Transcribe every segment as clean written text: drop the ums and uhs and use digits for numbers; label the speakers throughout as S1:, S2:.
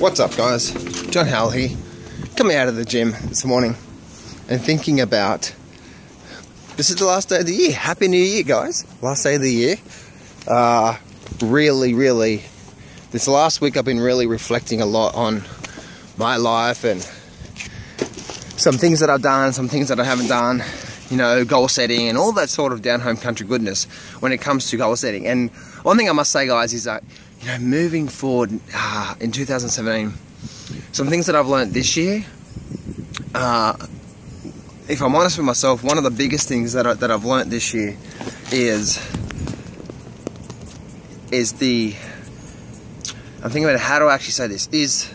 S1: What's up, guys? John Howell here, coming out of the gym this morning and thinking about this is the last day of the year. Happy New Year, guys. Last day of the year. Really, this last week I've been really reflecting a lot on my life and some things that I've done, some things that I haven't done, you know, goal setting and all that sort of down home country goodness when it comes to goal setting. And one thing I must say, guys, is that, you know, moving forward in 2017, some things that I've learned this year, if I'm honest with myself, one of the biggest things that I've learned this year is I'm thinking about how do I actually say this, is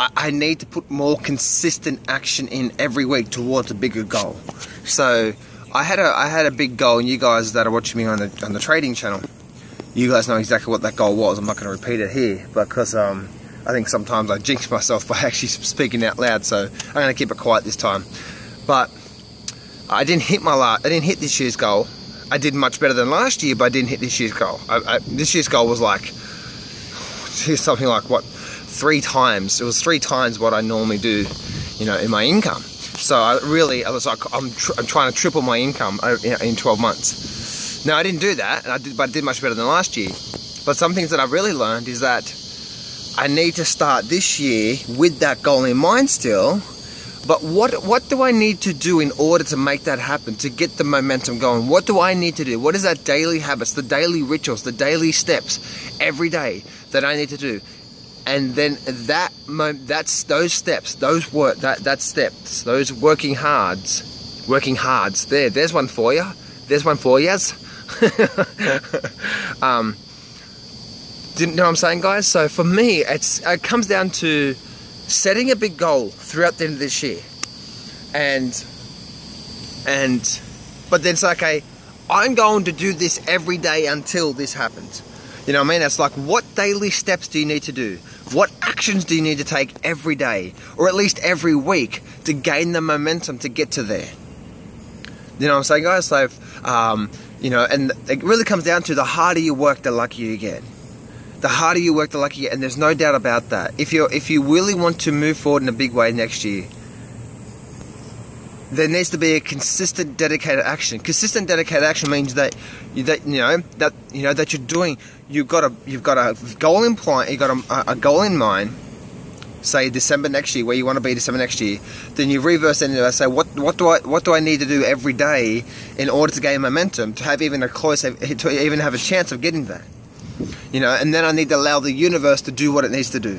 S1: I need to put more consistent action in every week towards a bigger goal. So I had a big goal, and you guys that are watching me on the trading channel, you guys know exactly what that goal was. I'm not going to repeat it here because I think sometimes I jinx myself by actually speaking out loud, so I'm going to keep it quiet this time. But I didn't hit this year's goal. I did much better than last year, but I didn't hit this year's goal. This year's goal was like, something like what, 3 times. It was 3 times what I normally do, you know, in my income. So I was like, I'm trying to triple my income in 12 months. Now I didn't do that, but I did much better than last year. But some things that I've really learned is that I need to start this year with that goal in mind still. But what do I need to do in order to make that happen, to get the momentum going? What do I need to do? What is that daily habits, the daily rituals, the daily steps every day that I need to do? And then those steps, those working hards. There's one for you. There's one for yous. Didn't know what I'm saying, guys? So for me, it comes down to setting a big goal throughout the end of this year, but then it's like, okay, I'm going to do this every day until this happens. You know what I mean? It's like, what daily steps do you need to do? What actions do you need to take every day, or at least every week, to gain the momentum to get to there? You know what I'm saying, guys? So, you know, and it really comes down to the harder you work, the luckier you get. The harder you work, the luckier you get, and there's no doubt about that. If you really want to move forward in a big way next year, there needs to be a consistent, dedicated action. Consistent, dedicated action means that you're doing. You've got a goal in mind. You've got a goal in mind. Say December next year, where you want to be December next year. Then you reverse it and say, what do I need to do every day in order to gain momentum, to have even have a chance of getting there? You know, and then I need to allow the universe to do what it needs to do.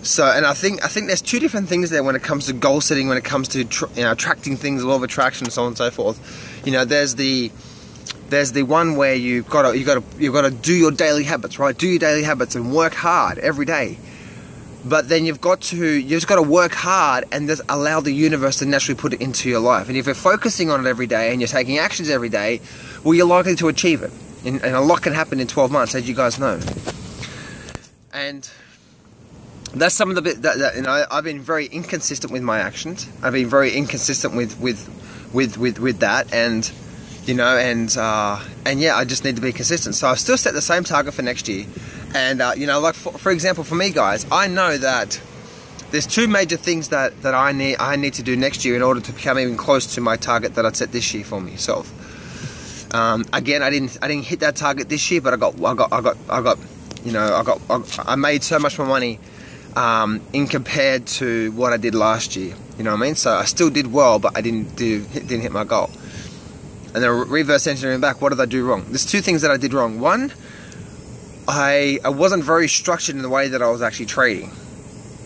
S1: So, and I think there's 2 different things there when it comes to goal setting, when it comes to attracting things, law of attraction, and so on and so forth. You know, there's the one where you've got to do your daily habits, right? Do your daily habits and work hard every day. But then you've just got to work hard and just allow the universe to naturally put it into your life. And if you're focusing on it every day and you're taking actions every day, well, you're likely to achieve it. And a lot can happen in 12 months, as you guys know. And that's some of the bit that you know, I've been very inconsistent with my actions. I've been very inconsistent with that, and you know, and yeah, I just need to be consistent. So I've still set the same target for next year. And you know, like for example, for me, guys, I know that there's 2 major things that I need to do next year in order to become even close to my target that I'd set this year for myself. Again, I didn't hit that target this year, but I made so much more money in compared to what I did last year. You know what I mean? So I still did well, but I didn't hit my goal. And then reverse engineering back, what did I do wrong? There's 2 things that I did wrong. One, I wasn't very structured in the way that I was actually trading.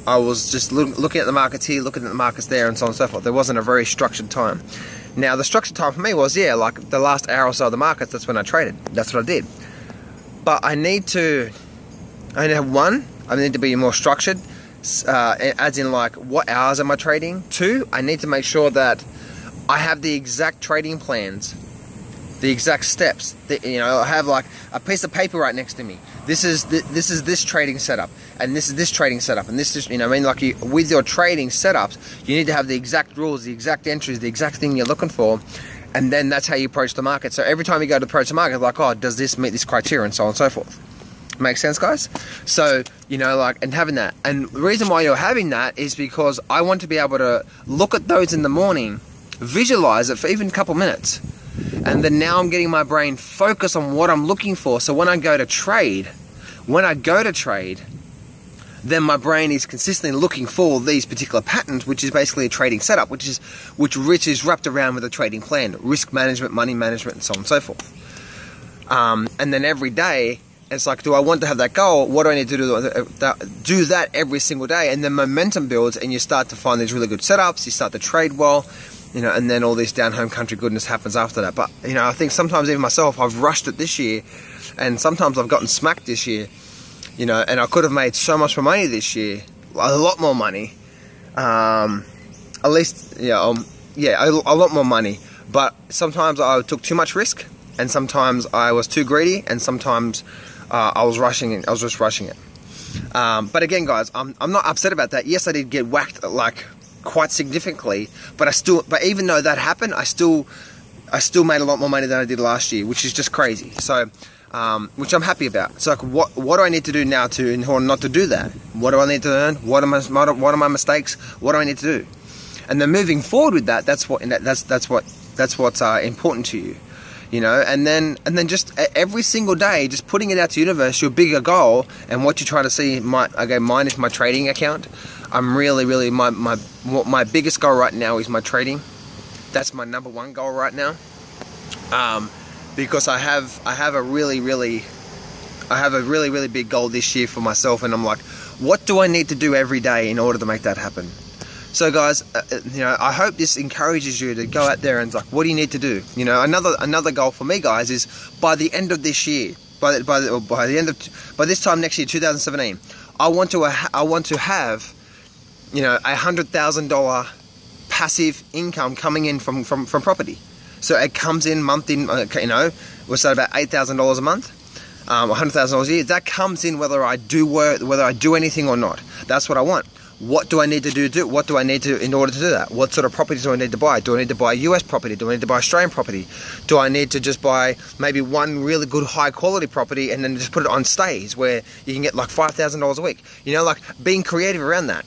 S1: I was just looking at the markets here, looking at the markets there, and so on and so forth. There wasn't a very structured time. Now, the structured time for me was, yeah, like the last hour or so of the markets, that's when I traded. That's what I did. But I need to be more structured, as in like, what hours am I trading? 2, I need to make sure that I have the exact trading plans, the exact steps. You know, I have like a piece of paper right next to me. This is this trading setup, and this is this trading setup, and this is, you know, I mean, like with your trading setups, you need to have the exact rules, the exact entries, the exact thing you're looking for, and then that's how you approach the market. So every time you go to approach the market, like, oh, does this meet this criteria, and so on and so forth. Make sense, guys? So, you know, like, and having that. And the reason why you're having that is because I want to be able to look at those in the morning, visualize it for even a couple minutes. And then now I'm getting my brain focused on what I'm looking for. So when I go to trade, then my brain is consistently looking for these particular patterns, which is basically a trading setup, which is wrapped around with a trading plan, risk management, money management, and so on and so forth. And then every day, it's like, do I want to have that goal? What do I need to do that every single day? And then momentum builds, and you start to find these really good setups. You start to trade well, you know, and then all this down home country goodness happens after that. But, you know, I think sometimes even myself, I've rushed it this year, and sometimes I've gotten smacked this year, you know, and I could have made so much more money this year, a lot more money, at least, yeah, a lot more money. But sometimes I took too much risk, and sometimes I was too greedy, and sometimes I was rushing it. I was just rushing it. But again, guys, I'm not upset about that. Yes, I did get whacked like quite significantly, but even though that happened, I still made a lot more money than I did last year, which is just crazy. So, which I'm happy about. So, like, what do I need to do now in order not to do that? What do I need to learn? What are my mistakes? What do I need to do? And then moving forward with that, that's what's important to you. You know, and then just every single day, just putting it out to the universe, your bigger goal, and what you're trying to see. Mine is my trading account. I'm really my biggest goal right now is my trading. That's my number one goal right now, because I have a really big goal this year for myself, and I'm like, what do I need to do every day in order to make that happen? So guys, you know, I hope this encourages you to go out there and like, what do you need to do? You know, another goal for me, guys, is by the end of this year, by this time next year, 2017, I want to have, you know, $100,000 passive income coming in from property. So it comes in month in, you know, we'll say about $8,000 a month, $100,000 a year. That comes in whether I do work, whether I do anything or not. That's what I want. What do I need to do? What do I need to in order to do that? What sort of properties do I need to buy? Do I need to buy US property? Do I need to buy Australian property? Do I need to just buy maybe one really good high quality property and then just put it on stays where you can get like $5,000 a week? You know, like being creative around that.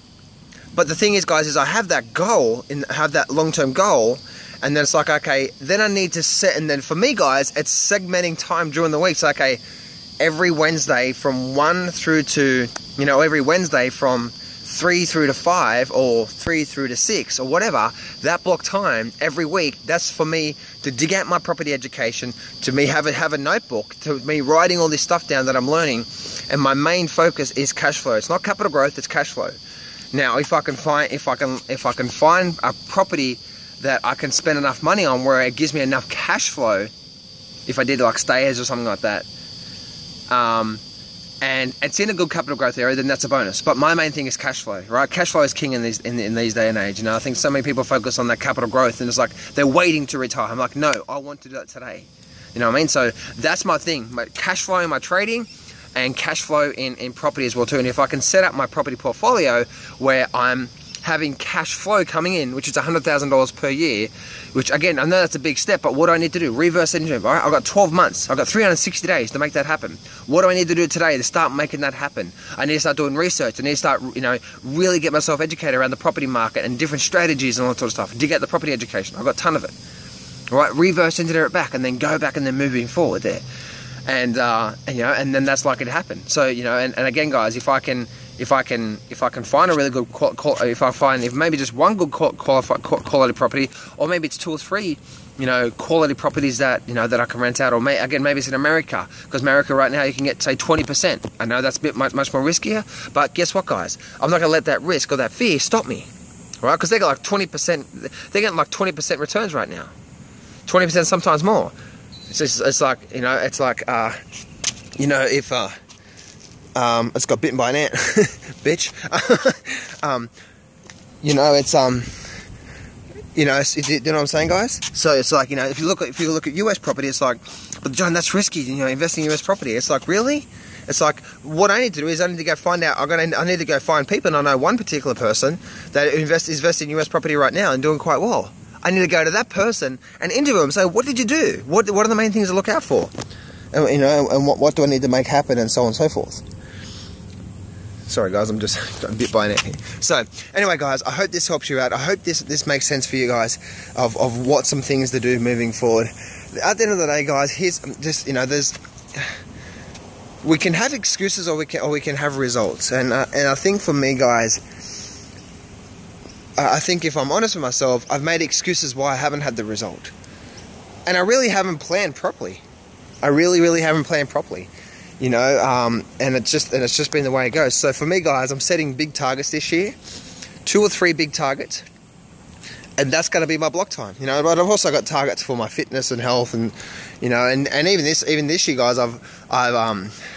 S1: But the thing is, guys, is I have that goal and have that long-term goal, and then it's like, okay, then I need to set, and then for me, guys, it's segmenting time during the week. So, okay, every Wednesday from 1 through to, you know, every Wednesday from 3 through to 5 or 3 through to 6 or whatever, that block time every week, that's for me to dig out my property education, to me have a notebook, to me writing all this stuff down that I'm learning, and my main focus is cash flow. It's not capital growth, it's cash flow. Now, if I can find a property that I can spend enough money on where it gives me enough cash flow, if I did like stayers or something like that, and it's in a good capital growth area, then that's a bonus. But my main thing is cash flow, right? Cash flow is king in these day and age. You know, I think so many people focus on that capital growth, and it's like they're waiting to retire. I'm like, no, I want to do that today. You know what I mean? So that's my thing. My cash flow in my trading, and cash flow in property as well too. And if I can set up my property portfolio where I'm having cash flow coming in, which is $100,000 per year, which again, I know that's a big step, but what do I need to do? Reverse engineering. All right, I've got 12 months. I've got 360 days to make that happen. What do I need to do today to start making that happen? I need to start doing research. I need to start, you know, really get myself educated around the property market and different strategies and all that sort of stuff. Dig out the property education. I've got a ton of it. All right, reverse engineer it back and then go back and then moving forward there. And you know, and then that's likely to happen. So, you know, and again, guys, if I can find a really good if maybe just one good quality property, or maybe it's 2 or 3, you know, quality properties that, you know, that I can rent out, or maybe it's in America, because America right now you can get, say, 20%. I know that's a bit much more riskier, but guess what, guys? I'm not gonna let that risk or that fear stop me, right? Because they got like 20%. They're getting like 20% returns right now, 20%, sometimes more. It's like, you know, it's like, you know, if it's got bitten by an ant, bitch. You know, it's you know, you know what I'm saying, guys? So it's like, you know, if you look at US property, it's like, but John, that's risky, you know, investing in US property. It's like, really? It's like, what I need to do is I need to go find out. I need to go find people, and I know one particular person that is investing in US property right now and doing quite well. I need to go to that person and interview them. So, what did you do? What are the main things to look out for? and you know, and what do I need to make happen, and so on and so forth. Sorry guys, I'm just a bit by now. So anyway guys, I hope this helps you out. I hope this makes sense for you guys of what some things to do moving forward. At the end of the day guys, here's just, you know, we can have excuses or we can have results, and I think for me guys, I think if I'm honest with myself, I've made excuses why I haven't had the result, and I really haven't planned properly. I really haven't planned properly, you know, and it's just been the way it goes. So for me guys, I'm setting big targets this year, 2 or 3 big targets, and that's going to be my block time, you know. But I've also got targets for my fitness and health, and you know, and even this year guys, I've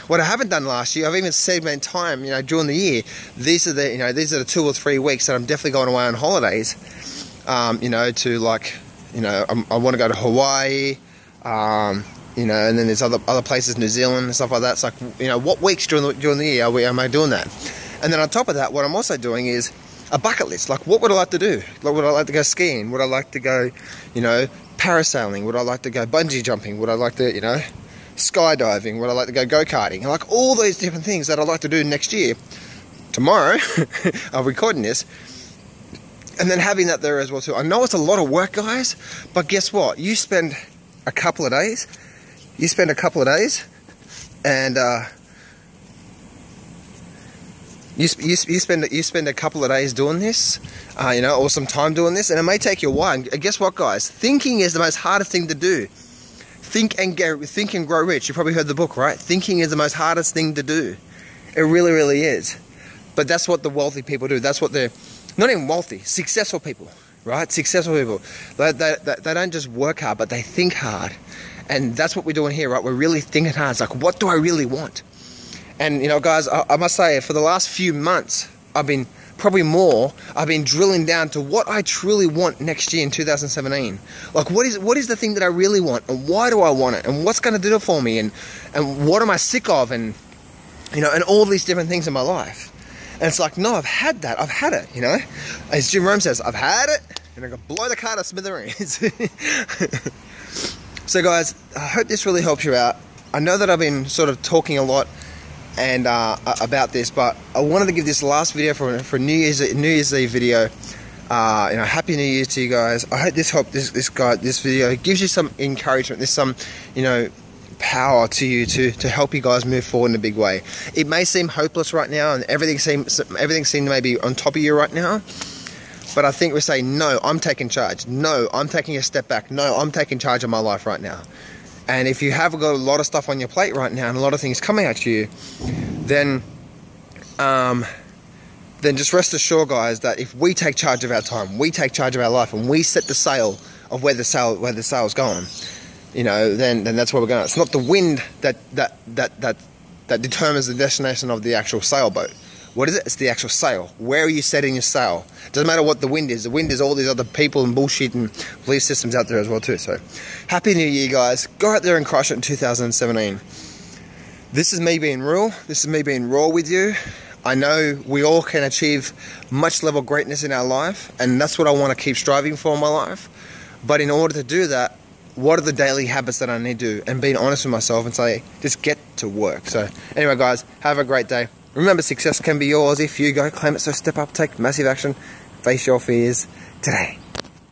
S1: what I haven't done last year, I've even segmented time, you know, during the year. These are the 2 or 3 weeks that I'm definitely going away on holidays, you know, to, like, you know, I want to go to Hawaii, you know, and then there's other places, New Zealand and stuff like that. It's like, you know, what weeks during the year am I doing that? And then on top of that, what I'm also doing is a bucket list. Like, what would I like to do? Like, would I like to go skiing? Would I like to go, you know, parasailing? Would I like to go bungee jumping? Would I like to, you know, skydiving? Would I like to go go-karting? Like, all those different things that I'd like to do next year. Tomorrow, I'm recording this, and then having that there as well too. I know it's a lot of work guys, but guess what? You spend a couple of days, and you spend a couple of days doing this, you know, or some time doing this, and it may take you a while. And guess what, guys? Thinking is the most hardest thing to do. Think and grow rich. You probably heard the book, right? Thinking is the most hardest thing to do. It really is. But that's what the wealthy people do. That's what they're not even wealthy, successful people, right? Successful people. They don't just work hard, but they think hard. And that's what we're doing here, right? We're really thinking hard. It's like, what do I really want? And, you know, guys, I must say, for the last few months, I've been drilling down to what I truly want next year in 2017. Like, what is the thing that I really want, and why do I want it, and what's going to do it for me, and what am I sick of, and, you know, and all these different things in my life. And it's like, no, I've had that. I've had it, you know. As Jim Rome says, I've had it, and I'm going to blow the car to smithereens. So, guys, I hope this really helps you out. I know that I've been sort of talking a lot and about this, but I wanted to give this last video for New Year's Eve video. You know, Happy New Year to you guys. I hope this helped. This video gives you some encouragement. There's some, you know, power to you to help you guys move forward in a big way. It may seem hopeless right now, and everything seems maybe on top of you right now. But I think we're saying, no, I'm taking charge. No, I'm taking a step back. No, I'm taking charge of my life right now. And if you have got a lot of stuff on your plate right now and a lot of things coming at you, then just rest assured, guys, that if we take charge of our time, we take charge of our life, and we set the sail of where the sail's going, you know, then that's where we're going. It's not the wind that determines the destination of the actual sailboat. What is it? It's the actual sail. Where are you setting your sail? It doesn't matter what the wind is. The wind is all these other people and bullshit and belief systems out there as well too. So, Happy New Year, guys. Go out there and crush it in 2017. This is me being real. This is me being raw with you. I know we all can achieve much level greatness in our life, and that's what I want to keep striving for in my life. But in order to do that, what are the daily habits that I need to do? And being honest with myself and say, just get to work. So, anyway, guys, have a great day. Remember, success can be yours if you go claim it. So step up, take massive action, face your fears today.